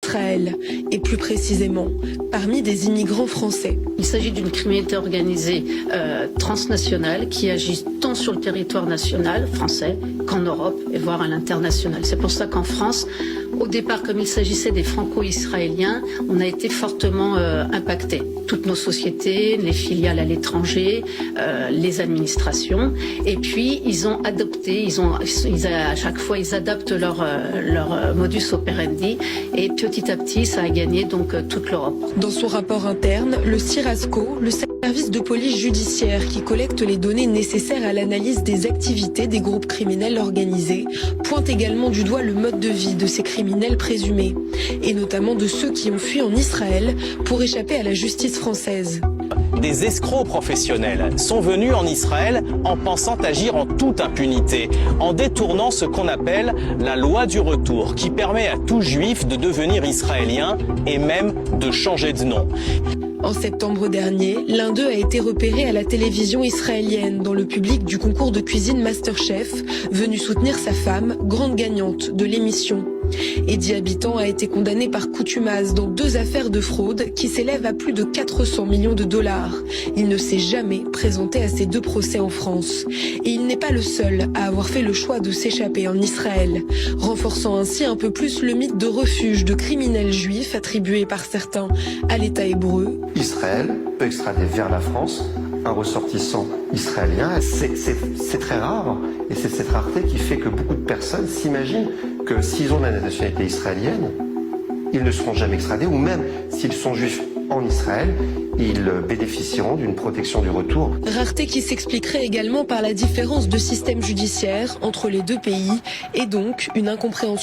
Israël, et plus précisément parmi des immigrants français. Il s'agit d'une criminalité organisée transnationale qui agit tant sur le territoire national français qu'en Europe et voire à l'international. C'est pour ça qu'en France, au départ, comme il s'agissait des franco-israéliens, on a été fortement impactés. Toutes nos sociétés, les filiales à l'étranger, les administrations. Et puis, ils ont adopté, à chaque fois, ils adaptent leur modus operandi. Et petit à petit, ça a gagné donc toute l'Europe. Dans son rapport interne, le CIRASCO, le service de police judiciaire qui collecte les données nécessaires à l'analyse des activités des groupes criminels organisés, pointe également du doigt le mode de vie de ces criminels présumés, et notamment de ceux qui ont fui en Israël pour échapper à la justice française. Des escrocs professionnels sont venus en Israël en pensant agir en toute impunité, en détournant ce qu'on appelle la loi du retour, qui permet à tout juif de devenir israélien et même de changer de nom. En septembre dernier, l'un d'eux a été repéré à la télévision israélienne dans le public du concours de cuisine MasterChef, venu soutenir sa femme, grande gagnante de l'émission. Eddie Habitant a été condamné par contumace dans 2 affaires de fraude qui s'élèvent à plus de 400 millions de dollars. Il ne s'est jamais présenté à ces 2 procès en France. Et il n'est pas le seul à avoir fait le choix de s'échapper en Israël, renforçant ainsi un peu plus le mythe de refuge de criminels juifs attribué par certains à l'État hébreu. Israël peut extrader vers la France un ressortissant israélien. C'est très rare, et c'est cette rareté qui fait que beaucoup de personnes s'imaginent que s'ils ont la nationalité israélienne, ils ne seront jamais extradés, ou même s'ils sont juifs en Israël, ils bénéficieront d'une protection du retour. Rareté qui s'expliquerait également par la différence de système judiciaire entre les 2 pays, et donc une incompréhension